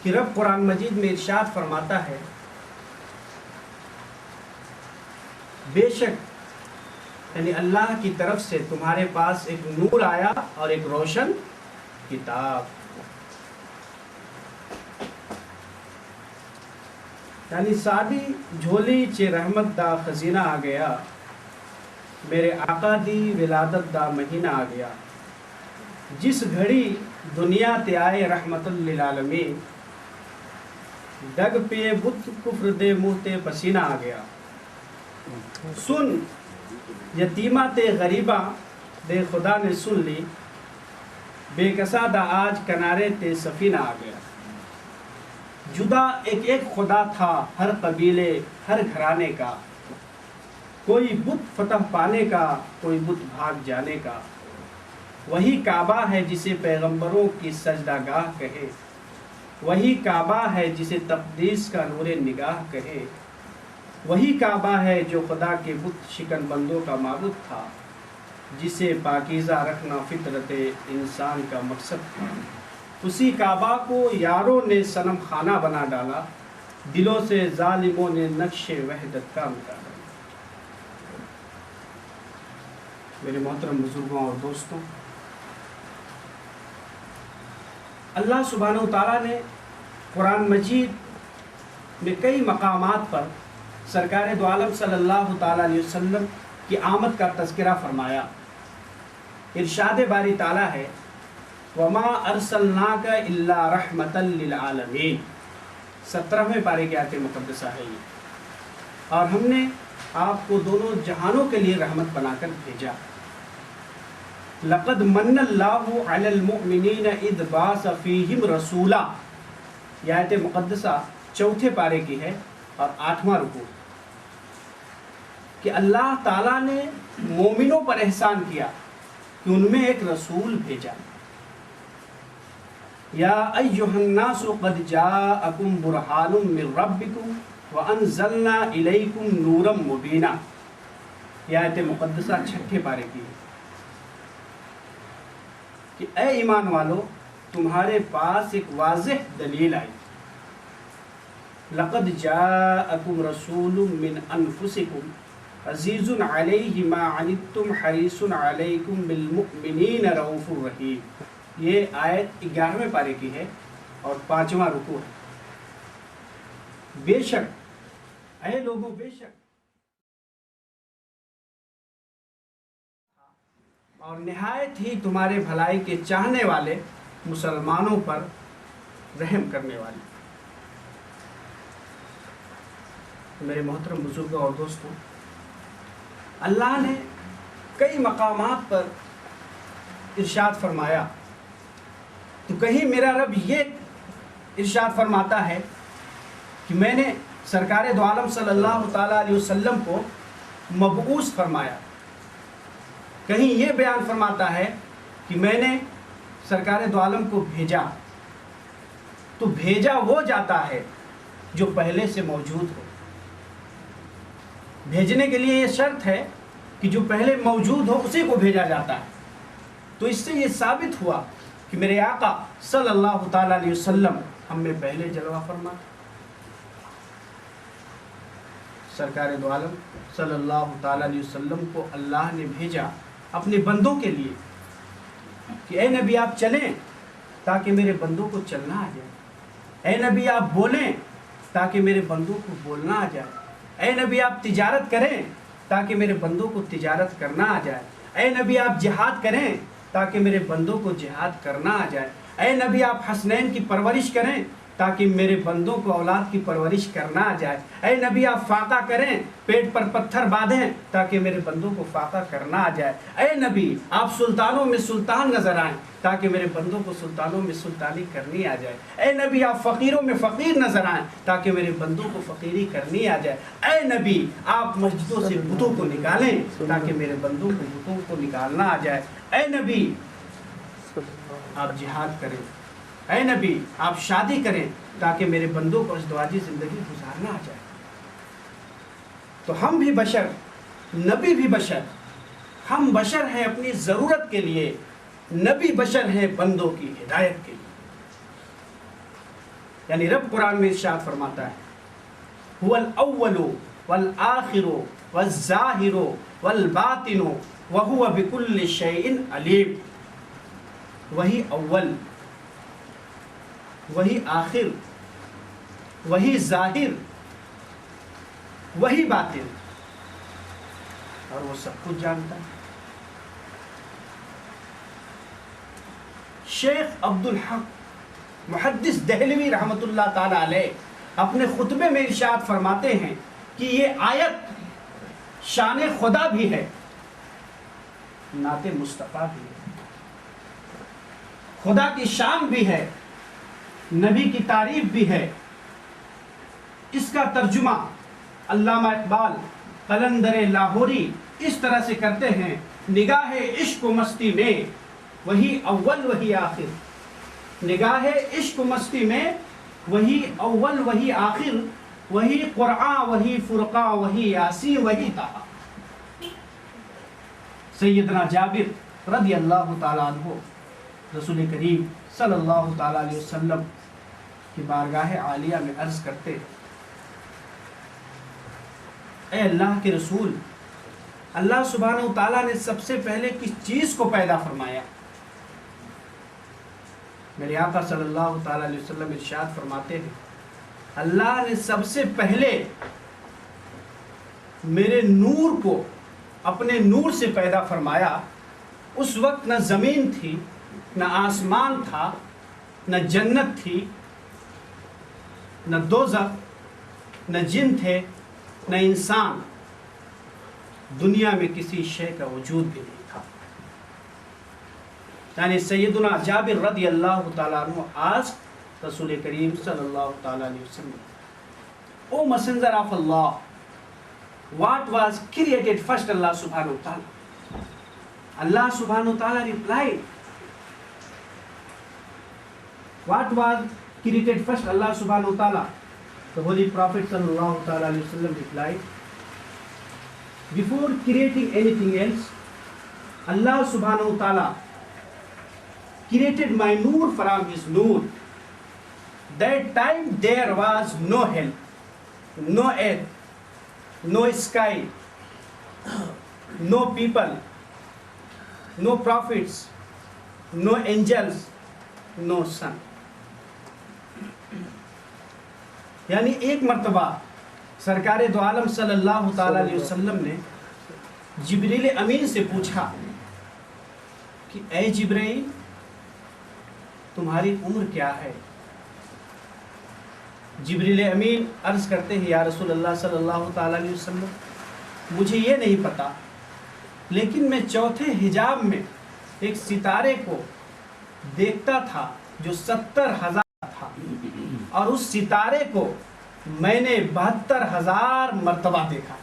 کہ رب قرآن مجید میں ارشاد فرماتا ہے بے شک یعنی اللہ کی طرف سے تمہارے پاس ایک نور آیا اور ایک روشن کتاب، یعنی سادی جھولی چے رحمت دا خزینہ آ گیا، میرے آقا دی ولادت دا مہینہ آ گیا، جس گھڑی دنیا تے آئے رحمت للعالمین، ڈگ پہ بت کفر دے منہ تے پسینہ آ گیا، سن یتیمہ تے غریبہ دے خدا نے سن لی، بے کسا دا آج کنارے تے سفینہ آ گیا، جدا ایک ایک خدا تھا ہر قبیلے ہر گھرانے کا، کوئی بت فتح پانے کا کوئی بت بھاگ جانے کا، وہی کعبہ ہے جسے پیغمبروں کی سجدہ گاہ کہے، وہی کعبہ ہے جسے تقدیس کا نور نگاہ کہے، وہی کعبہ ہے جو خدا کے بت شکن بندوں کا معبود تھا، جسے پاکیزہ رکھنا فطرت انسان کا مقصد تھا، اسی کعبہ کو یاروں نے صنم خانہ بنا ڈالا، دلوں سے ظالموں نے نقش وحدت کا مٹا ڈالا۔ میرے محترم بزرگوں اور دوستوں، اللہ سبحانہ و تعالیٰ نے قرآن مجید میں کئی مقامات پر سرکار دو عالم صلی اللہ تعالیٰ علیہ وسلم کی آمد کا تذکرہ فرمایا۔ ارشاد باری تعالیٰ ہے وَمَا أَرْسَلْنَاكَ إِلَّا رَحْمَةً لِلْعَالَمِينَ، 17ویں پارے کی آیت مقدسہ ہے یہ، اور ہم نے آپ کو دونوں جہانوں کے لیے رحمت بنا کر بھیجا۔ لَقَدْ مَنَّ اللَّهُ عَلَى الْمُؤْمِنِينَ إِذْ بَعَثَ فِيهِمْ رَسُولًا، یہ آیت مقدسہ چوتھے پارے کی ہے اور 8واں رکوع، کہ اللہ تعالیٰ نے مومنوں پر احسان کیا کہ ان میں ایک رسول بھیجا۔ یا ایھا الناس قد جاءکم برہان من ربکم وانزلنا الیکم نورا مبینا، یہ آیت مقدسہ چھٹے پارے کی ہے، کہ اے ایمان والو تمہارے پاس ایک واضح دلیل آئی، لقد جاءکم رسول من انفسکم عزیز علیہ ما عنتم حریص علیکم بالمؤمنین رؤوف رحیم، یہ آیت 11ویں پارے کی ہے اور 5واں رکوع ہے۔ بے شک اے لوگوں، بے شک اور نہایت ہی تمہارے بھلائی کے چاہنے والے مسلمانوں پر رحم کرنے والے۔ میرے محترم بزرگوں اور دوستوں، اللہ نے کئی مقامات پر ارشاد فرمایا، تو کہیں میرا رب یہ ارشاد فرماتا ہے کہ میں نے سرکار دو عالم صلی اللہ تعالیٰ علیہ وسلم کو مبعوث فرمایا، کہیں یہ بیان فرماتا ہے کہ میں نے سرکار دو عالم کو بھیجا، تو بھیجا وہ جاتا ہے جو پہلے سے موجود ہو۔ بھیجنے کے لیے یہ شرط ہے کہ جو پہلے موجود ہو اسی کو بھیجا جاتا ہے، تو اس سے یہ ثابت ہوا کہ میرے آقا صلی اللہ تعالیٰ علیہ وسلم ہم میں پہلے جلوہ فرما۔ سرکار دو عالم صلی اللہ تعالیٰ علیہ وسلم کو اللہ نے بھیجا اپنے بندوں کے لیے کہ اے نبی آپ چلیں تاکہ میرے بندوں کو چلنا آ جائے، اے نبی آپ بولیں تاکہ میرے بندوں کو بولنا آ جائے، اے نبی آپ تجارت کریں تاکہ میرے بندوں کو تجارت کرنا آ جائے، اے نبی آپ جہاد کریں تاکہ میرے بندوں کو جہاد کرنا آ جائے، اے نبی آپ حسنین کی پرورش کریں تاکہ میرے بندوں کو اولاد کی پرورش کرنا آ جائے، اے نبی آپ فاقہ کریں، پیٹ پر پتھر باندھیں تاکہ میرے بندوں کو فاقہ کرنا آ جائے، اے نبی آپ سلطانوں میں سلطان نظر آئیں تاکہ میرے بندوں کو سلطانوں میں سلطانی کرنی آ جائے، اے نبی آپ فقیروں میں فقیر نظر آئیں تاکہ میرے بندوں کو فقیری کرنی آ جائے، اے نبی آپ مسجدوں سے بتوں کو نکالیں تاکہ میرے بندوں کو بتوں کو نکالنا آ جائے، اے نبی آپ جہاد کریں، اے نبی آپ شادی کریں تاکہ میرے بندوں کو ازدواجی زندگی گزارنا آ جائے۔ تو ہم بھی بشر، نبی بھی بشر، ہم بشر ہیں اپنی ضرورت کے لیے، نبی بشر ہیں بندوں کی ہدایت کے لیے۔ یعنی رب قرآن میں ارشاد فرماتا ہے هو الاول والآخر والظاہر والباطن وهو بكل شيء علیم. وہی اول، وہی آخر، وہی ظاہر، وہی باطن، اور وہ سب کچھ جانتا ہے. شیخ عبد الحق محدث دہلوی رحمۃ اللہ تعالی علیہ اپنے خطبے میں ارشاد فرماتے ہیں کہ یہ آیت شان خدا بھی ہے، نعت مصطفیٰ بھی ہے، خدا کی شان بھی ہے، نبی کی تعریف بھی ہے. اس کا ترجمہ علامہ اقبال قلندر لاہوری اس طرح سے کرتے ہیں: نگاہ عشق و مستی میں وہی اول وہی آخر. نگاہ عشق و مستی میں وہی اول وہی آخر، وہی قرآن وہی فرقان وہی یاسین وہی طٰہٰ. سیدنا جابر رضی اللہ تعالیٰ عنہ رسول کریم صلی اللہ تعالیٰ علیہ وسلم کی بارگاہ عالیہ میں عرض کرتے: اے اللہ کے رسول، اللہ سبحانہ و تعالیٰ نے سب سے پہلے کس چیز کو پیدا فرمایا؟ میرے آقا صلی اللہ تعالیٰ علیہ وسلم ارشاد فرماتے ہیں اللہ نے سب سے پہلے میرے نور کو اپنے نور سے پیدا فرمایا. اس وقت نہ زمین تھی، نہ آسمان تھا، نہ جنت تھی، نہ دوزخ، نہ جن تھے، نہ انسان. دنیا میں کسی شے کا وجود بھی نہیں تھا. یعنی سیدنا جابر رضی اللہ تعالیٰ عنہ آج رسول کریم صلی اللہ تعالیٰ علیہ وسلم: او messenger of Allah, what was created first? Allah subhanahu wa ta'ala. Allah subhanahu wa ta'ala replied, what was created first? Allah subhanahu wa ta'ala. The Holy Prophet sallallahu ta'ala alayhi wa sallam replied, before creating anything else, Allah subhanahu wa ta'ala created my noor from his noor. That time there was no hell, no earth, no sky, no people, no prophets, no angels, no sun. یعنی ایک مرتبہ سرکار دو عالم صلی اللہ تعالیٰ علیہ وسلم نے جبریل امین سے پوچھا کہ اے جبرائیل، تمہاری عمر کیا ہے؟ جبریل امین عرض کرتے ہیں یا رسول اللہ صلی اللہ تعالیٰ علیہ وسلم، مجھے یہ نہیں پتا، لیکن میں چوتھے حجاب میں ایک ستارے کو دیکھتا تھا جو 70,000 تھا، اور اس ستارے کو میں نے 72,000 مرتبہ دیکھا.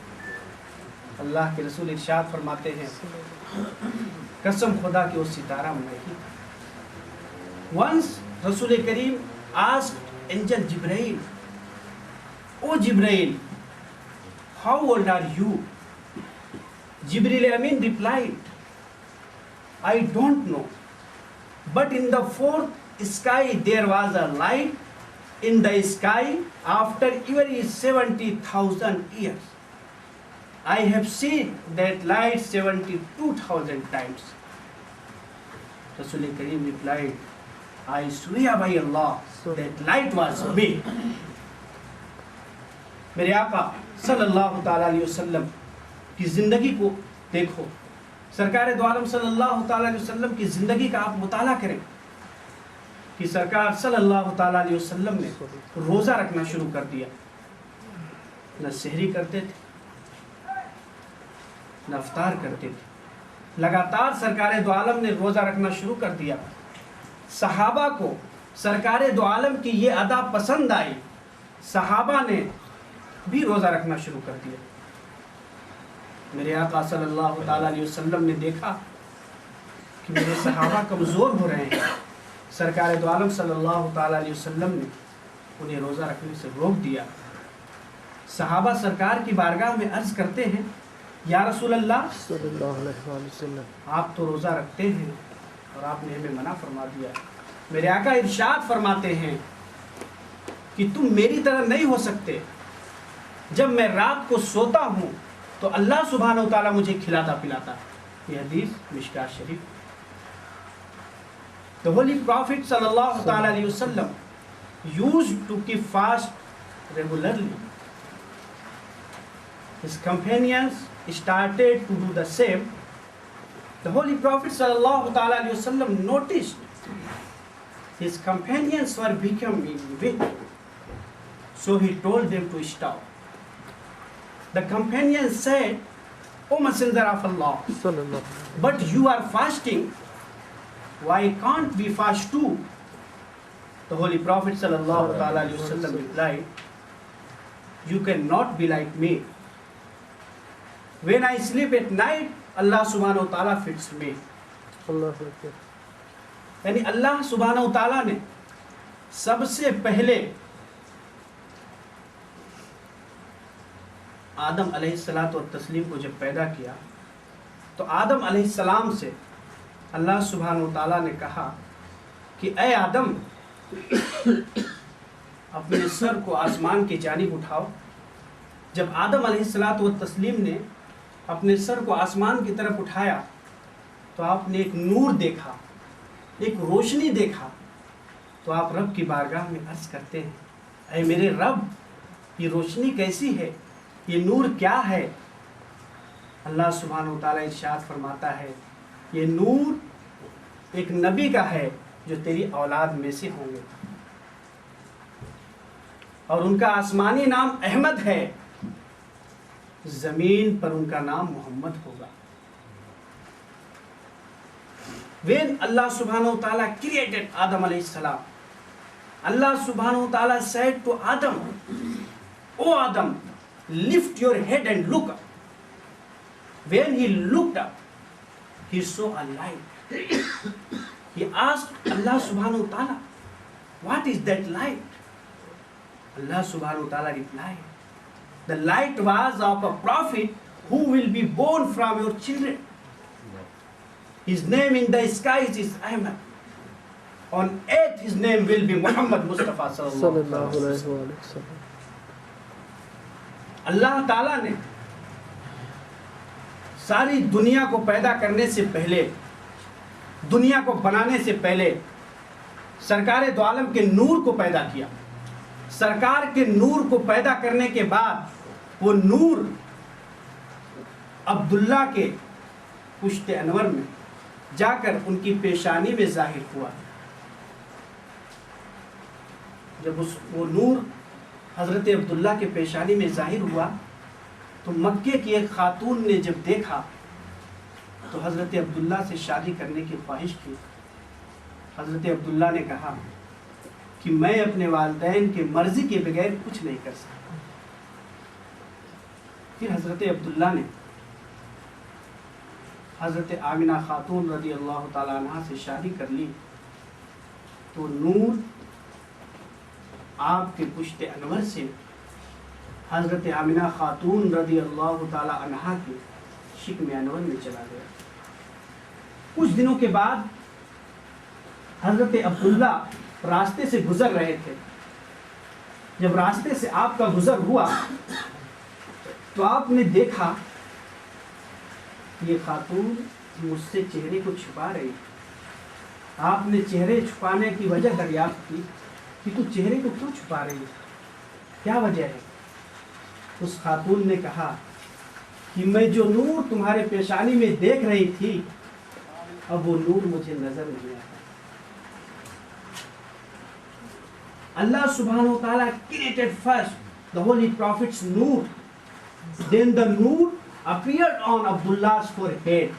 اللہ کے رسول ارشاد فرماتے ہیں قسم خدا کہ وہ ستارہ میں ہی تھا. Once رسول کریم asked angel Jibrail, O Jibrail, how old are you? Jibril Amin replied, I don't know, but in the fourth sky there was a light in the sky after every 70,000 years. I have seen that light 72,000 times. Rasul Kareem replied, I swear by Allah that light was me. میرے آقا صلی اللہ تعالیٰ علیہ وسلم کی زندگی کو دیکھو. سرکار دو عالم صلی اللہ تعالیٰ علیہ وسلم کی زندگی کا آپ مطالعہ کریں کہ سرکار صلی اللہ تعالیٰ علیہ وسلم نے روزہ رکھنا شروع کر دیا. نہ سحری کرتے تھے نہ افطار کرتے تھے، لگاتار سرکار دو عالم نے روزہ رکھنا شروع کر دیا. صحابہ کو سرکار دو عالم کی یہ ادا پسند آئی، صحابہ نے بھی روزہ رکھنا شروع کر دیا. میرے آقا صلی اللہ تعالیٰ علیہ وسلم نے دیکھا کہ میرے صحابہ کمزور ہو رہے ہیں. سرکار دو عالم صلی اللہ تعالیٰ علیہ وسلم نے انہیں روزہ رکھنے سے روک دیا. صحابہ سرکار کی بارگاہ میں عرض کرتے ہیں یا رسول اللہ صلی اللہ علیہ وسلم، آپ تو روزہ رکھتے ہیں اور آپ نے ہمیں منع فرما دیا. میرے آقا ارشاد فرماتے ہیں کہ تم میری طرح نہیں ہو سکتے. جب میں رات کو سوتا ہوں تو اللہ سبحانہ و تعالیٰ مجھے کھلاتا پلاتا. یہ حدیث مشکات شریف. The Holy Prophet sallallahu ta'ala alayhi wasallam used to keep fast regularly. His companions started to do the same. The Holy Prophet sallallahu ta'ala alayhi wasallam noticed his companions were becoming weak. So he told them to stop. The companions said, O Messenger of Allah, but you are fasting. Why can't we fast too? The Holy Prophet sallallahu ta'ala alayhi wasallam replied, you cannot be like me. When I sleep at night, Allah subhanahu wa ta'ala feeds me. یعنی اللہ سبحانہ و تعالیٰ نے سب سے پہلے آدم علیہ الصلاۃ والتسلیم کو جب پیدا کیا تو آدم علیہ السلام سے اللہ سبحانہ و تعالیٰ نے کہا کہ اے آدم اپنے سر کو آسمان کی جانب اٹھاؤ. جب آدم علیہ الصلاۃ والتسلیم نے اپنے سر کو آسمان کی طرف اٹھایا تو آپ نے ایک نور دیکھا, ایک روشنی دیکھا. تو آپ رب کی بارگاہ میں عرض کرتے ہیں, اے میرے رب, یہ روشنی کیسی ہے, یہ نور کیا ہے؟ اللہ سبحانہ و تعالیٰ ارشاد فرماتا ہے, یہ نور ایک نبی کا ہے جو تیری اولاد میں سے ہوں گے, اور ان کا آسمانی نام احمد ہے, زمین پر ان کا نام محمد ہوگا. When Allah subhanahu wa ta'ala created Adam alayhi salam, Allah subhanahu wa ta'ala said to Adam, O Adam, lift your head and look up. When he looked up, he saw a light. He asked Allah subhanahu wa ta'ala, what is that light? Allah subhanahu wa ta'ala replied, the light was of a prophet who will be born from your children. His name in the skies is Ahmad. On earth his name will be Muhammad Mustafa sallallahu alaihi wasallam. اللہ تعالیٰ نے ساری دنیا کو پیدا کرنے سے پہلے, دنیا کو بنانے سے پہلے سرکار دو عالم کے نور کو پیدا کیا. سرکار کے نور کو پیدا کرنے کے بعد وہ نور عبداللہ کے پشت انور میں جا کر ان کی پیشانی میں ظاہر ہوا. جب وہ نور حضرت عبداللہ کے پیشانی میں ظاہر ہوا تو مکے کی ایک خاتون نے جب دیکھا تو حضرت عبداللہ سے شادی کرنے کی خواہش کی. حضرت عبداللہ نے کہا کہ میں اپنے والدین کی مرضی کے بغیر کچھ نہیں کر سکتا. پھر حضرت عبداللہ نے حضرت آمنہ خاتون رضی اللہ تعالیٰ عنہ سے شادی کر لی تو نور آپ کے پشت انور سے حضرت آمنہ خاتون رضی اللہ تعالیٰ عنہ کے شکم انور میں چلا گیا. کچھ دنوں کے بعد حضرت عبداللہ راستے سے گزر رہے تھے. جب راستے سے آپ کا گزر ہوا تو آپ نے دیکھا یہ خاتون مجھ سے چہرے کو چھپا رہی. آپ نے چہرے چھپانے کی وجہ دریافت کی کہ تو چہرے کو کیوں چھپا رہی ہے, کیا وجہ ہے؟ اس خاتون نے کہا کہ میں جو نور تمہارے پیشانی میں دیکھ رہی تھی اب وہ نور مجھے نظر نہیں آتا. Allah subhanahu wa ta'ala created first the holy prophet's nur. Then the nur appeared on Abdullah's forehead.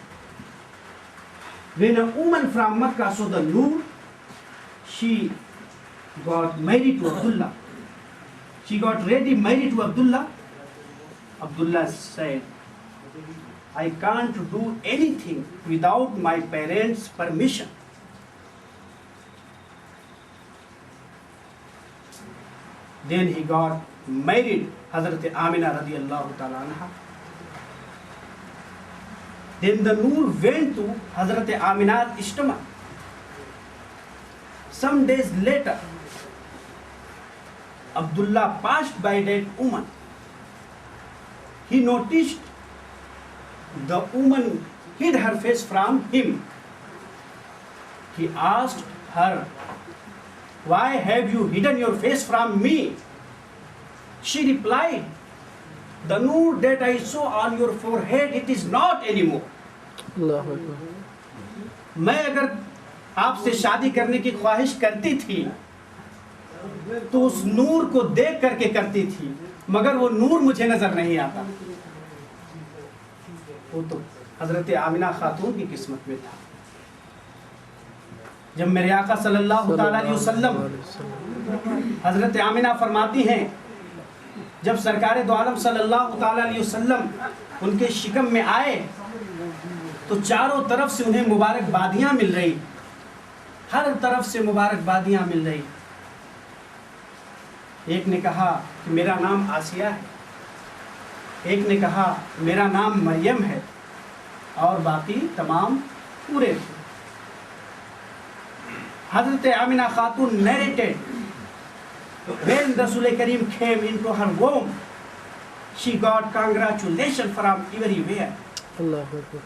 When a woman from Makkah saw the nur, she got married to Abdullah. She got ready married to Abdullah. Abdullah said, I can't do anything without my parents' permission. Then he got married Hazrat Amina radiyallahu ta'ala anha. Then the nur went to Hazrat Amina's stomach. Some days later, Abdullah passed by that woman. He noticed the woman hid her face from him. He asked her, "Why have you hidden your face from me?" She replied, "The nur that I saw on your forehead, it is not anymore." اللہ اکبر. میں اگر آپ سے شادی کرنے کی خواہش کرتی تھی تو اس نور کو دیکھ کر کے کرتی تھی، مگر وہ نور مجھے نظر نہیں آتا. وہ تو حضرت آمنہ خاتون کی قسمت میں تھا. جب میرے آقا صلی اللہ تعالیٰ علیہ وسلم، حضرت آمنہ فرماتی ہیں جب سرکار دو عالم صلی اللہ تعالیٰ علیہ وسلم ان کے شکم میں آئے تو چاروں طرف سے انہیں مبارکبادیاں مل رہی، ہر طرف سے مبارکبادیاں مل رہی. ایک نے کہا کہ میرا نام آسیہ ہے، ایک نے کہا میرا نام مریم ہے، اور باقی تمام پورے تھے. حضرت آمنہ خاتون narrated when Rasul Kareem came into her womb, she got congratulations from everywhere. Allah Akbar.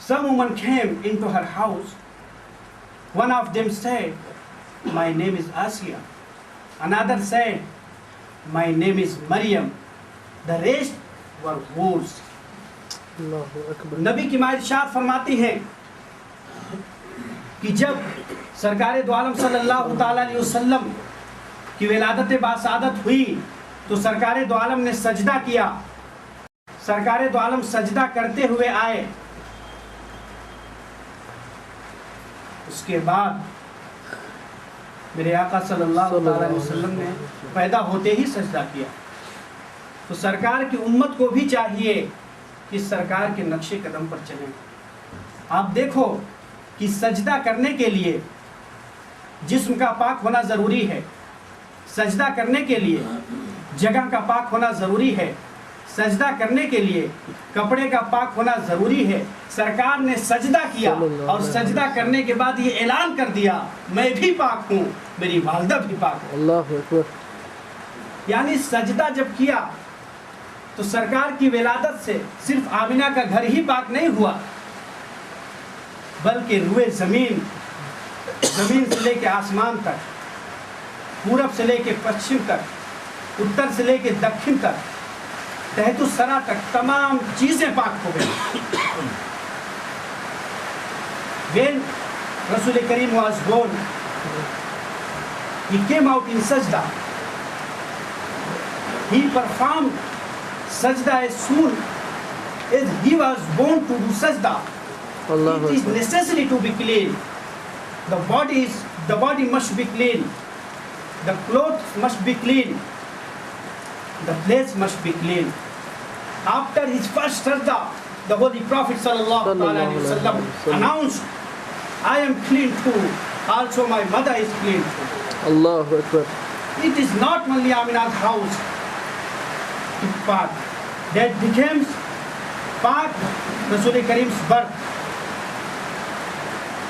Some women came into her house. One of them said, "My name is Asiya." Another said, "My name is Maryam." The rest were whores. اللہ اکبر. نبی کی ماں ارشاد فرماتی ہیں کہ جب سرکار دو عالم صلی اللہ تعالیٰ علیہ وسلم کی ولادت باسعادت ہوئی تو سرکار دو عالم نے سجدہ کیا. سرکار دو عالم سجدہ کرتے ہوئے آئے. اس کے بعد میرے آقا صلی اللہ تعالیٰ علیہ وسلم نے پیدا ہوتے ہی سجدہ کیا. تو سرکار کی امت کو بھی چاہیے کہ سرکار کے نقش قدم پر چلیں. آپ دیکھو کہ سجدہ کرنے کے لیے جسم کا پاک ہونا ضروری ہے، سجدہ کرنے کے لیے جگہ کا پاک ہونا ضروری ہے، سجدہ کرنے کے لیے کپڑے کا پاک ہونا ضروری ہے. سرکار نے سجدہ کیا اور سجدہ کرنے کے بعد یہ اعلان کر دیا میں بھی پاک ہوں، میری والدہ بھی پاک ہے. اللہ اکبر. یعنی سجدہ جب کیا تو سرکار کی ولادت سے صرف آمنہ کا گھر ہی پاک نہیں ہوا، بلکہ روئے زمین سے لے کے آسمان تک، پورب سے لے کے پچھم تک، اتر سے لے کے دکھن تک، تحت الثری تک تمام چیزیں پاک ہو گئی. When Rasul Kareem was born, he came out in sajda. He performed sajda as soon as he was born to do sajda. Allah It is Akbar. necessary to be clean. The body must be clean. The clothes must be clean. The place must be clean. After his first sajda, the Holy Prophet sallallahu alaihi wasallam announced, "I am clean too. Also my mother is clean too." Allah Akbar. It is not only Amina's house to park. That becomes park Rasul Kareem's birth.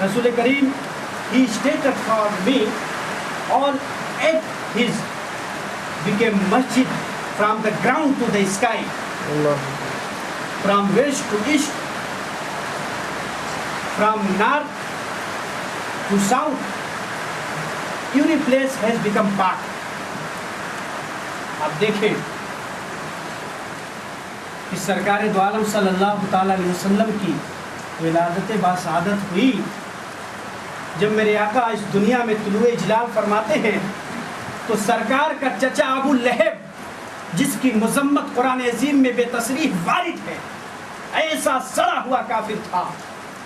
Rasul Kareem, he stated for me, all at his became masjid from the ground to the sky, Allah from west to east, from north to south. Every place has become park. آپ دیکھیں کہ سرکار دو عالم صلی اللہ تعالیٰ علیہ وسلم کی ولادت باسعادت ہوئی. جب میرے آقا اس دنیا میں طلوع جلال فرماتے ہیں تو سرکار کا چچا ابو لہب جس کی مذمت قرآن عظیم میں بے تصریح وارد ہے، ایسا سڑا ہوا کافر تھا.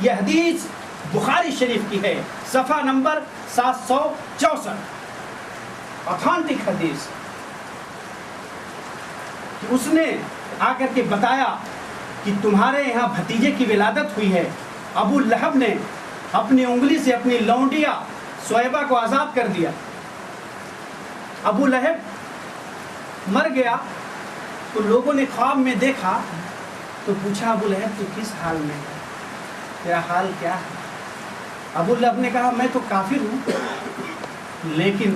یہ حدیث بخاری شریف کی ہے، صفحہ نمبر 764، اتھینٹک حدیث. اس نے آ کر کے بتایا کہ تمہارے یہاں بھتیجے کی ولادت ہوئی ہے. ابو لہب نے اپنی انگلی سے اپنی لونڈیا سویبہ کو آزاد کر دیا. ابو لہب مر گیا تو لوگوں نے خواب میں دیکھا تو پوچھا ابو لہب تو کس حال میں ہے، تیرا حال کیا ہے؟ ابو لہب نے کہا میں تو کافر ہوں، لیکن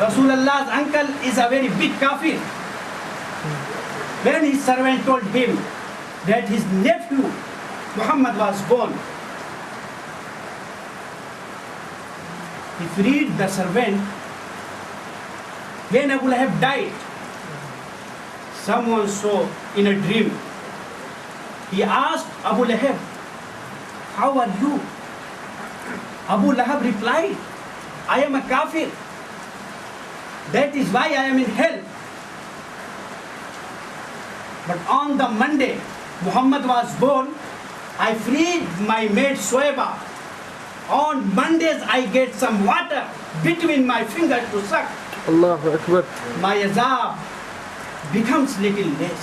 Rasulullah's uncle is a very big kafir. When his servant told him that his nephew Muhammad was born, he freed the servant. When Abu Lahab died, someone saw in a dream. He asked Abu Lahab, "How are you?" Abu Lahab replied, "I am a kafir. That is why I am in hell." But on the Monday Muhammad was born, I freed my maid Shoaiba. On Mondays I get some water between my fingers to suck. Allahu Akbar. My azab becomes little less.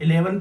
11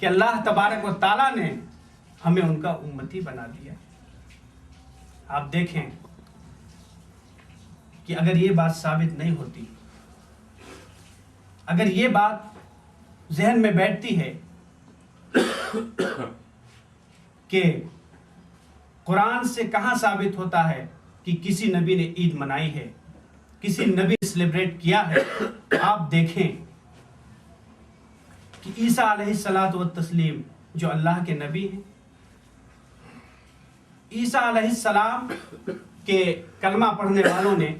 کہ اللہ تبارک و تعالیٰ نے ہمیں ان کا امتی بنا دیا۔ آپ دیکھیں کہ اگر یہ بات ثابت نہیں ہوتی، اگر یہ بات ذہن میں بیٹھتی ہے کہ قرآن سے کہاں ثابت ہوتا ہے کہ کسی نبی نے عید منائی ہے، کسی نبی نے سیلیبریٹ کیا ہے، آپ دیکھیں کہ عیسیٰ علیہ الصلاۃ والتسلیم جو اللہ کے نبی ہیں، عیسیٰ علیہ السلام کے کلمہ پڑھنے والوں نے،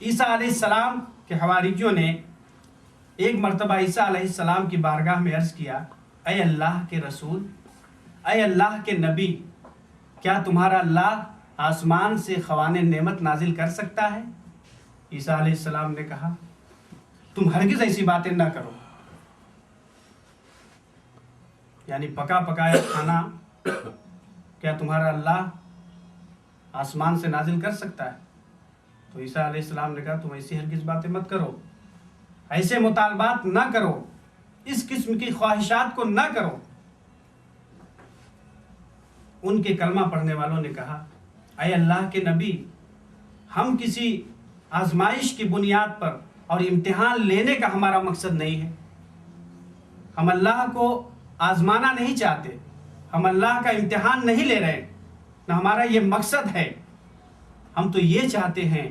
عیسیٰ علیہ السلام کے حواریوں نے ایک مرتبہ عیسیٰ علیہ السلام کی بارگاہ میں عرض کیا، اے اللہ کے رسول، اے اللہ کے نبی، کیا تمہارا اللہ آسمان سے خوان نعمت نازل کر سکتا ہے؟ عیسیٰ علیہ السلام نے کہا، تم ہرگز ایسی باتیں نہ کرو، یعنی پکا پکایا کھانا کیا تمہارا اللہ آسمان سے نازل کر سکتا ہے؟ تو عیسیٰ علیہ السلام نے کہا، تم ایسی ہرگز باتیں مت کرو، ایسے مطالبات نہ کرو، اس قسم کی خواہشات کو نہ کرو۔ ان کے کلمہ پڑھنے والوں نے کہا، اے اللہ کے نبی، ہم کسی آزمائش کی بنیاد پر اور امتحان لینے کا ہمارا مقصد نہیں ہے، ہم اللہ کو آزمانا نہیں چاہتے، ہم اللہ کا امتحان نہیں لے رہے، نہ ہمارا یہ مقصد ہے، ہم تو یہ چاہتے ہیں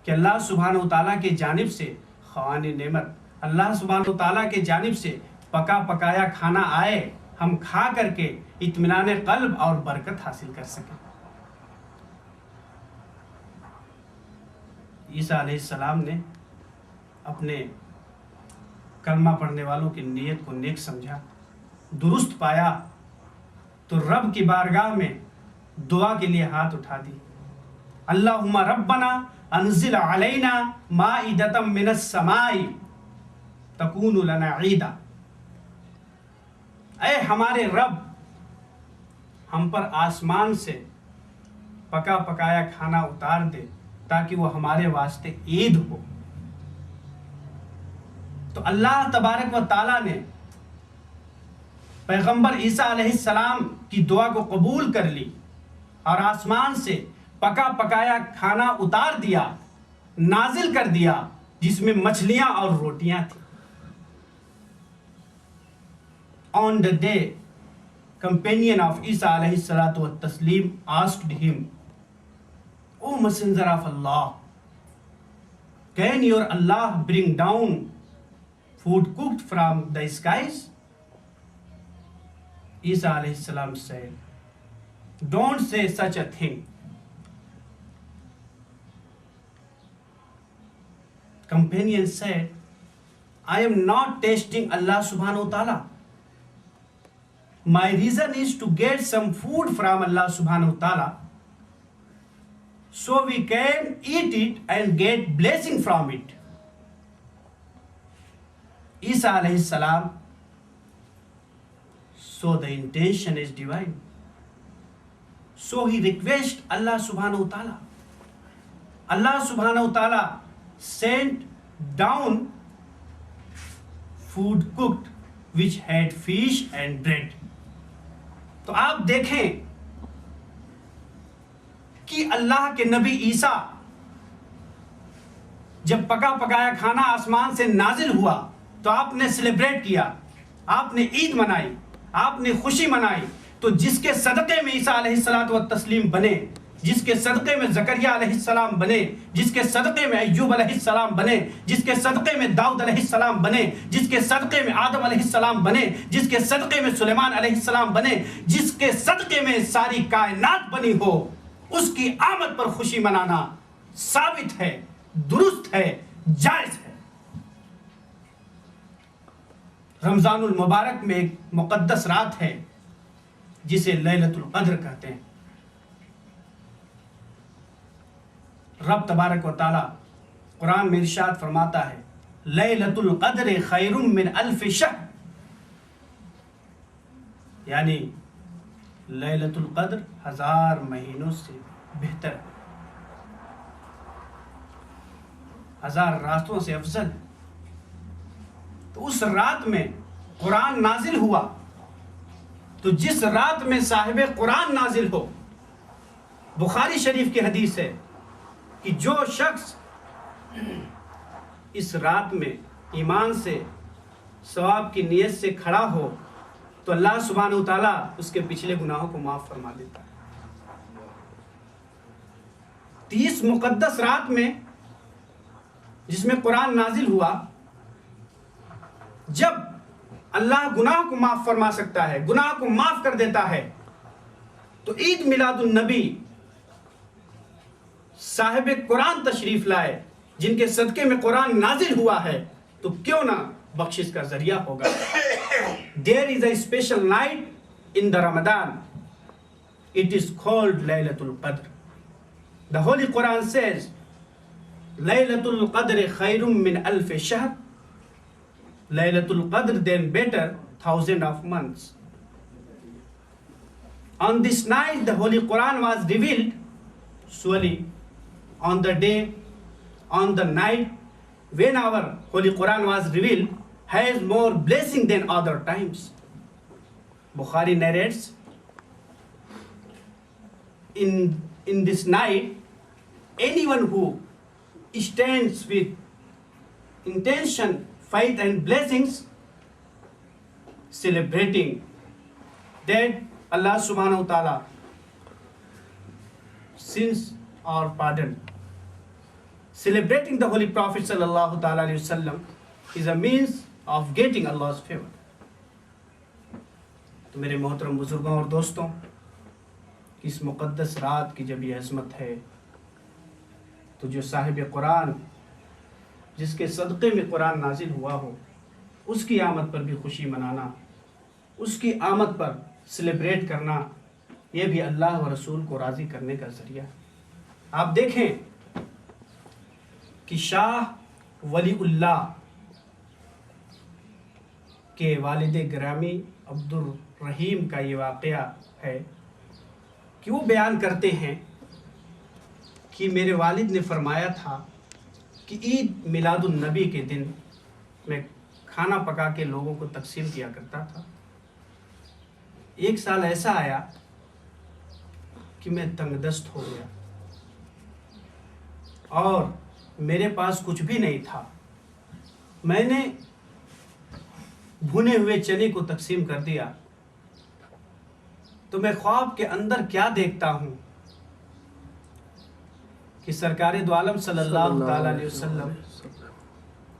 کہ اللہ سبحانہ و تعالیٰ کی جانب سے خوان نعمت، اللہ سبحانہ و تعالیٰ کی جانب سے پکا پکایا کھانا آئے، ہم کھا کر کے اطمینان قلب اور برکت حاصل کر سکیں۔ عیسیٰ علیہ السلام نے اپنے کلمہ پڑھنے والوں کی نیت کو نیک سمجھا، درست پایا، تو رب کی بارگاہ میں دعا کے لیے ہاتھ اٹھا دی، اللہم ربنا انزل علینا مائدۃ من السماء تکون لنا عیدا، اے ہمارے رب، ہم پر آسمان سے پکا پکایا کھانا اتار دے تاکہ وہ ہمارے واسطے عید ہو۔ تو اللہ تبارک و تعالیٰ نے پیغمبر عیسیٰ علیہ السلام کی دعا کو قبول کر لی اور آسمان سے پکا پکایا کھانا اتار دیا، نازل کر دیا، جس میں مچھلیاں اور روٹیاں تھیں۔ On the day, companion of Isa alayhi salatu wa taslim asked him, O Messenger of Allah, can your Allah bring down food cooked from the skies? Isa alayhi salam said, don't say such a thing. Companion said, I am not testing Allah subhanahu wa ta'ala. My reason is to get some food from Allah subhanahu wa ta'ala, so we can eat it and get blessing from it. Isa alayhi salam, so the intention is divine. So he requests Allah subhanahu wa ta'ala. Allah subhanahu wa ta'ala sent down food cooked which had fish and bread. تو آپ دیکھیں کہ اللہ کے نبی عیسیٰ جب پکا پکایا کھانا آسمان سے نازل ہوا تو آپ نے سیلیبریٹ کیا، آپ نے عید منائی، آپ نے خوشی منائی۔ تو جس کے صدقے میں عیسیٰ علیہ الصلاۃ والتسلیم بنے، جس کے صدقے میں زکریا علیہ السلام بنے، جس کے صدقے میں ایوب علیہ السلام بنے، جس کے صدقے میں داؤد علیہ السلام بنے، جس کے صدقے میں آدم علیہ السلام بنے، جس کے صدقے میں سلیمان علیہ السلام بنے، جس کے صدقے میں ساری کائنات بنی ہو، اس کی آمد پر خوشی منانا ثابت ہے، درست ہے، جائز ہے۔ رمضان المبارک میں ایک مقدس رات ہے جسے لیلۃ القدر کہتے ہیں۔ رب تبارک و تعالی قرآن میں ارشاد فرماتا ہے، لیلۃ القدر خیر من الف شہر، یعنی لیلۃ القدر 1000 مہینوں سے بہتر، 1000 راتوں سے افضل۔ تو اس رات میں قرآن نازل ہوا تو جس رات میں صاحب قرآن نازل ہو، بخاری شریف کی حدیث ہے کہ جو شخص اس رات میں ایمان سے ثواب کی نیت سے کھڑا ہو تو اللہ سبحانہ وتعالیٰ اس کے پچھلے گناہوں کو معاف فرما دیتا ہے۔ 30 مقدس رات میں جس میں قرآن نازل ہوا، جب اللہ گناہ کو معاف فرما سکتا ہے، گناہ کو معاف کر دیتا ہے، تو عید میلاد النبی صاحب قرآن تشریف لائے جن کے صدقے میں قرآن نازل ہوا ہے تو کیوں نہ بخشش کا ذریعہ ہوگا۔ There is a special night in the Ramadan. It is called Laylatul Qadr. The Holy Quran says, Laylatul Qadr khayrun min alf shahr. Laylatul Qadr then better 1,000 of months. On this night the Holy Quran was revealed. Surely on the day, on the night when our Holy Quran was revealed has more blessing than other times. Bukhari narrates, in this night, anyone who stands with intention, faith and blessings, celebrating that Allah subhanahu wa ta'ala sins are pardoned. Celebrating the Holy Prophet sallallahu ta'ala alayhi wasallam is a means of getting Allah's favor. تو میرے محترم بزرگوں اور دوستوں، اس مقدس رات کی جب یہ عظمت ہے تو جو صاحب قرآن جس کے صدقے میں قرآن نازل ہوا ہو، اس کی آمد پر بھی خوشی منانا، اس کی آمد پر سیلیبریٹ کرنا، یہ بھی اللہ و رسول کو راضی کرنے کا ذریعہ ہے۔ آپ دیکھیں کہ شاہ ولی اللہ کے والد گرامی عبد الرحیم کا یہ واقعہ ہے کہ وہ بیان کرتے ہیں کہ میرے والد نے فرمایا تھا کہ عید میلاد النبی کے دن میں کھانا پکا کے لوگوں کو تقسیم کیا کرتا تھا۔ ایک سال ایسا آیا کہ میں تنگ دست ہو گیا اور میرے پاس کچھ بھی نہیں تھا۔ میں نے بھنے ہوئے چنے کو تقسیم کر دیا تو میں خواب کے اندر کیا دیکھتا ہوں کہ سرکار دو عالم صلی اللہ تعالی علیہ وسلم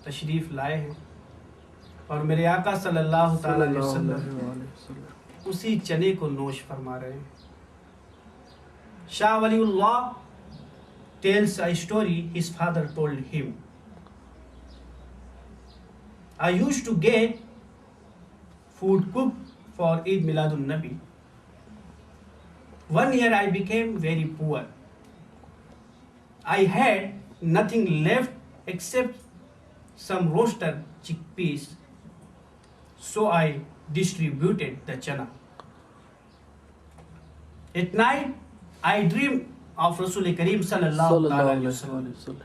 تشریف لائے ہیں اور میرے آقا صلی اللہ تعالی علیہ وسلم اسی چنے کو نوش فرما رہے ہیں۔ شاہ ولی اللہ tells a story his father told him. I used to get food cooked for Eid Miladun Nabi. One year I became very poor. I had nothing left except some roasted chickpeas. So I distributed the chana. At night I dreamed of Rasul Kareem sallallahu alayhi wasallam.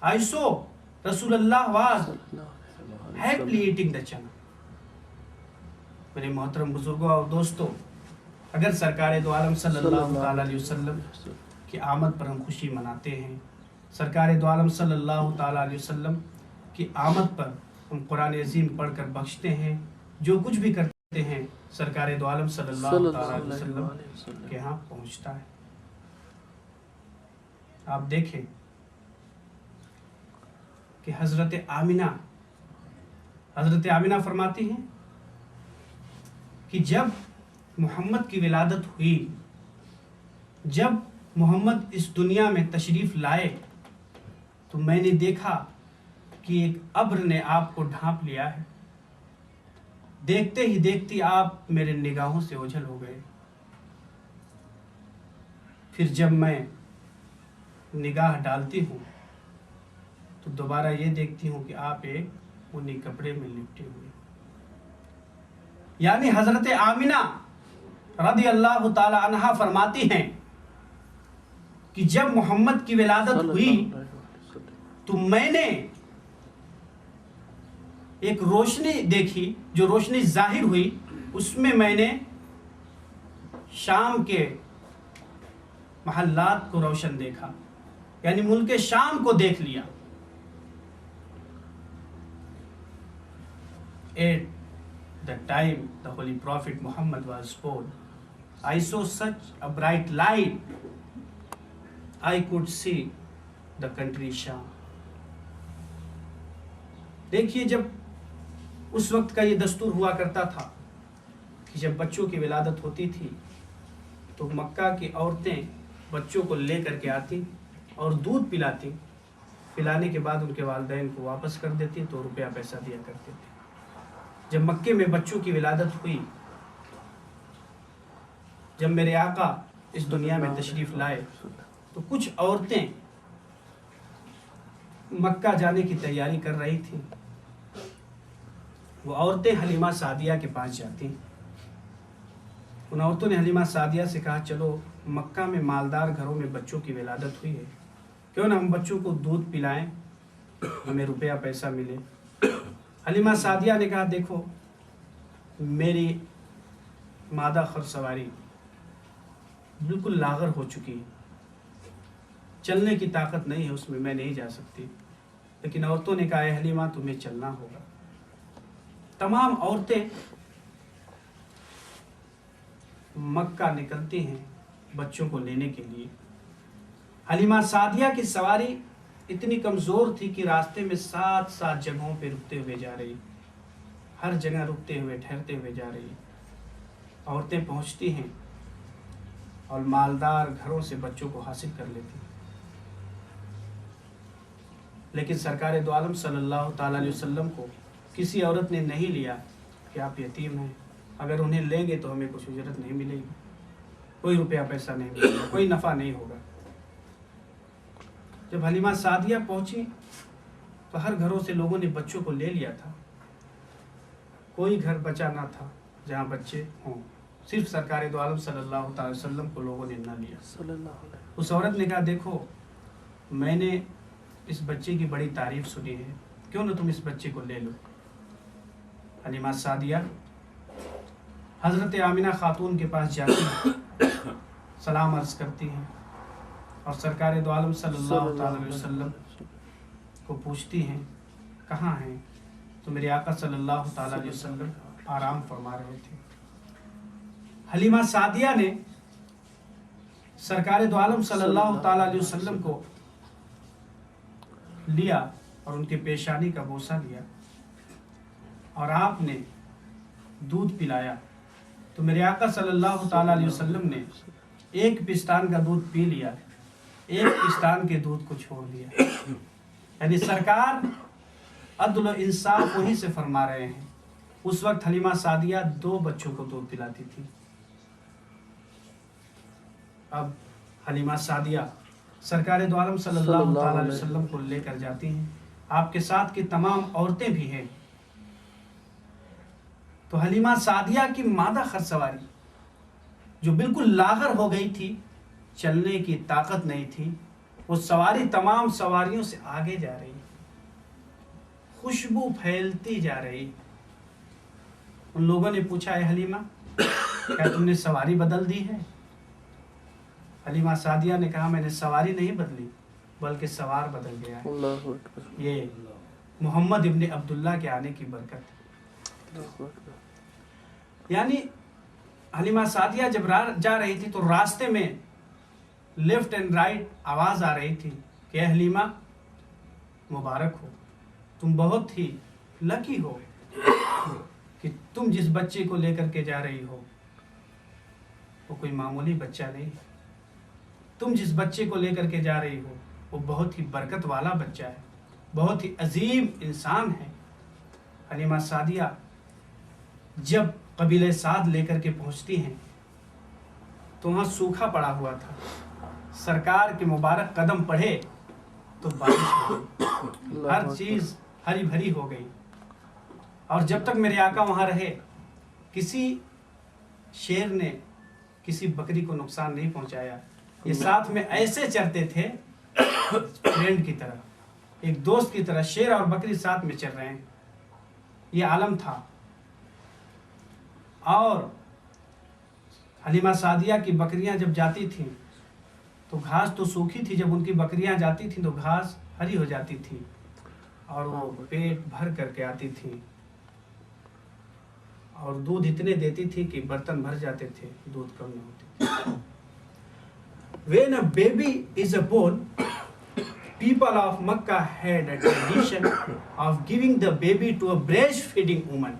I saw Rasulullah was happily eating the chana. میرے محترم بزرگوں اور دوستوں، اگر سرکار دو عالم صلی اللہ تعالی علیہ وسلم کی آمد پر ہم خوشی مناتے ہیں، سرکار دو عالم صلی اللہ تعالی علیہ وسلم کی آمد پر ہم قرآن عظیم پڑھ کر بخشتے ہیں، جو کچھ بھی کرتے ہیں سرکار دو عالم صلی اللہ تعالی علیہ وسلم کے ہاں پہنچتا ہے۔ آپ دیکھیں کہ حضرت آمنہ فرماتی ہیں کہ جب محمد کی ولادت ہوئی، جب محمد اس دنیا میں تشریف لائے تو میں نے دیکھا کہ ایک ابر نے آپ کو ڈھانپ لیا ہے۔ دیکھتے ہی دیکھتی آپ میرے نگاہوں سے اوجھل ہو گئے۔ پھر جب میں نگاہ ڈالتی ہوں تو دوبارہ یہ دیکھتی ہوں کہ آپ ایک اونی کپڑے میں لپٹے ہوئے، یعنی حضرت آمنہ رضی اللہ تعالی عنہا فرماتی ہیں کہ جب محمد کی ولادت ہوئی تو میں نے ایک روشنی دیکھی، جو روشنی ظاہر ہوئی اس میں میں نے شام کے محلات کو روشن دیکھا، یعنی ملک شام کو دیکھ لیا. At the time the Holy Prophet Muhammad was born, I saw such a bright light, I could see the country Sham. دیکھیے، جب اس وقت کا یہ دستور ہوا کرتا تھا کہ جب بچوں کی ولادت ہوتی تھی تو مکہ کی عورتیں بچوں کو لے کر کے آتی اور دودھ پلاتی، پلانے کے بعد ان کے والدین کو واپس کر دیتی تو روپیہ پیسہ دیا کرتے تھے. جب مکے میں بچوں کی ولادت ہوئی، جب میرے آقا اس دنیا میں تشریف لائے تو کچھ عورتیں مکہ جانے کی تیاری کر رہی تھیں. وہ عورتیں حلیمہ سعدیہ کے پاس جاتی. ان عورتوں نے حلیمہ سعدیہ سے کہا چلو مکہ میں مالدار گھروں میں بچوں کی ولادت ہوئی ہے، کیوں نہ ہم بچوں کو دودھ پلائیں، ہمیں روپیہ پیسہ ملے. حلیمہ سعدیہ نے کہا دیکھو میری مادہ خر سواری بالکل لاغر ہو چکی ہے، چلنے کی طاقت نہیں ہے اس میں، میں نہیں جا سکتی. لیکن عورتوں نے کہا اے حلیمہ تمہیں چلنا ہوگا. تمام عورتیں مکہ نکلتی ہیں بچوں کو لینے کے لیے. حلیمہ سعدیہ کی سواری اتنی کمزور تھی کہ راستے میں 7 جگہوں پہ رکتے ہوئے جا رہی، ہر جگہ رکتے ہوئے ٹھہرتے ہوئے جا رہی. عورتیں پہنچتی ہیں اور مالدار گھروں سے بچوں کو حاصل کر لیتی. لیکن سرکار دو عالم صلی اللہ تعالیٰ علیہ وسلم کو کسی عورت نے نہیں لیا کہ آپ یتیم ہیں، اگر انہیں لیں گے تو ہمیں کچھ اجرت نہیں ملے گی، کوئی روپیہ پیسہ نہیں ملے گا، کوئی نفع نہیں ہوگا. جب حلیمہ سعدیہ پہنچی تو ہر گھروں سے لوگوں نے بچوں کو لے لیا تھا، کوئی گھر بچا نہ تھا جہاں بچے ہوں. صرف سرکار دو عالم صلی اللہ تعالی وسلم کو لوگوں نے نہ لیا. اس عورت نے کہا دیکھو میں نے اس بچے کی بڑی تعریف سنی ہے، کیوں نہ تم اس بچے کو لے لو. حلیمہ سعدیہ حضرت آمنہ خاتون کے پاس جاتی ہیں، سلام عرض کرتی ہیں اور سرکار دو عالم صلی اللہ تعالی علیہ وسلم کو پوچھتی ہیں کہاں ہیں. تو میرے آقا صلی اللہ تعالی علیہ وسلم آرام فرما رہے تھے. حلیمہ سعدیہ نے سرکار دو عالم صلی اللہ تعالی علیہ وسلم کو لیا اور ان کے پیشانی کا بوسہ لیا اور آپ نے دودھ پلایا. تو میرے آقا صلی اللہ تعالی علیہ وسلم نے ایک پستان کا دودھ پی لیا، ایک پستان کے دودھ کو چھوڑ دیا. یعنی سرکار عدل و انصاف وہیں سے فرما رہے ہیں. اس وقت حلیمہ سعدیہ 2 بچوں کو دودھ پلاتی تھی. اب حلیمہ سعدیہ سرکار دو عالم صلی اللہ تعالی علیہ وسلم کو لے کر جاتی ہیں. آپ کے ساتھ کی تمام عورتیں بھی ہیں. تو حلیمہ سعدیہ کی مادہ خر سواری جو بالکل لاغر ہو گئی تھی، چلنے کی طاقت نہیں تھی، وہ سواری تمام سواریوں سے آگے جا رہی، خوشبو پھیلتی جا رہی. ان لوگوں نے پوچھا اے حلیمہ کیا تم نے سواری بدل دی ہے؟ حلیمہ سعدیہ نے کہا میں نے سواری نہیں بدلی بلکہ سوار بدل گیا ہے. اللہ اکبر. یہ محمد ابن عبداللہ کے آنے کی برکت. یعنی حلیمہ سعدیہ جب جا رہی تھی تو راستے میں لیفٹ اینڈ رائٹ آواز آ رہی تھی کہ اے حلیمہ مبارک ہو، تم بہت ہی لکی ہو کہ تم جس بچے کو لے کر کے جا رہی ہو وہ کوئی معمولی بچہ نہیں. تم جس بچے کو لے کر کے جا رہی ہو وہ بہت ہی برکت والا بچہ ہے، بہت ہی عظیم انسان ہے. حلیمہ سعدیہ جب قبیلہ سعد لے کر کے پہنچتی ہیں تو وہاں سوکھا پڑا ہوا تھا. سرکار کے مبارک قدم پڑھے تو بارش ہو گئی، ہر چیز ہری بھری ہو گئی. اور جب تک میرے آقا وہاں رہے کسی شیر نے کسی بکری کو نقصان نہیں پہنچایا. یہ ساتھ میں ایسے چرتے تھے فرینڈ کی طرح، ایک دوست کی طرح. شیر اور بکری ساتھ میں چل رہے ہیں، یہ عالم تھا. اور حلیمہ سعدیہ کی بکریاں جب جاتی تھیں تو گھاس تو سوکھی تھی، جب ان کی بکریاں جاتی تھیں تو گھاس ہری ہو جاتی تھی اور وہ پیٹ بھر کر کے آتی تھیں اور دودھ اتنے دیتی تھی کہ برتن بھر جاتے تھے، دودھ کم نہ ہوتی. When a baby is born, people of Makkah had a tradition of giving the baby to a breastfeeding woman.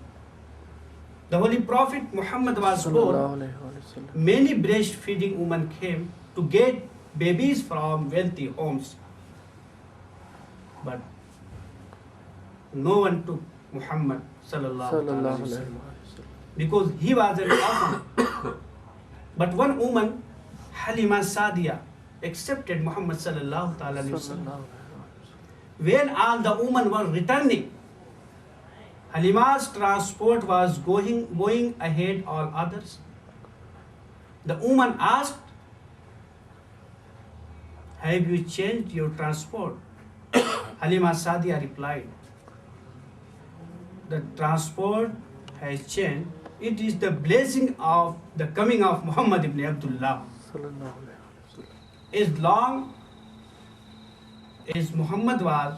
The Holy Prophet Muhammad was صلی اللہ born. علیہ وسلم. Many breastfeeding women came to get babies from wealthy homes, but no one took Muhammad sallallahu صلی اللہ alaihi علیہ wasallam وسلم. because he was an orphan. But one woman, Halima Sadiya, accepted Muhammad sallallahu alaihi صلی wasallam. اللہ علیہ وسلم. When all the women were returning, Halima's transport was going ahead all others. The woman asked, "Have you changed your transport?" Halima Sadiya replied, "The transport has changed. It is the blessing of the coming of Muhammad ibn Abdullah. صلی اللہ علیہ وسلم. As long as Muhammad was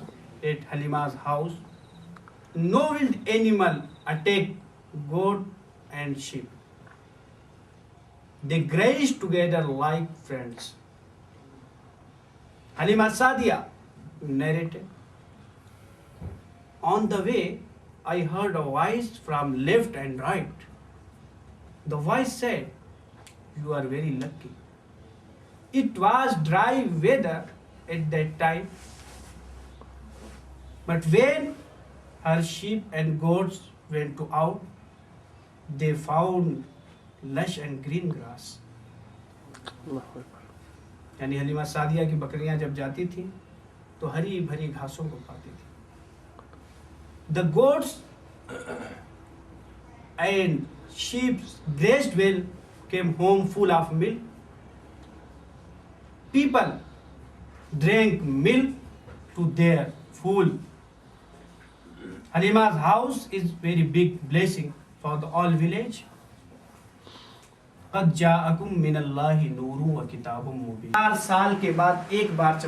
at Halima's house, no wild animal attacked goat and sheep. They grazed together like friends." Halima Sadiya narrated, "On the way, I heard a voice from left and right. The voice said, 'You are very lucky.' It was dry weather at that time, but when her sheep and goats went out, they found lush and green grass." اللہ اکبر. یعنی حلیمہ سعدیہ کی بکریاں جب جاتی تھیں تو ہری بھری گھاسوں کو کھاتی تھی. The goats and sheep grazed well, came home full of milk. People drank milk to their full. Halima's house is very big blessing for the all village. قد جاءکم من اللہ نور و کتاب مبین. 4 سال کے بعد ایک بار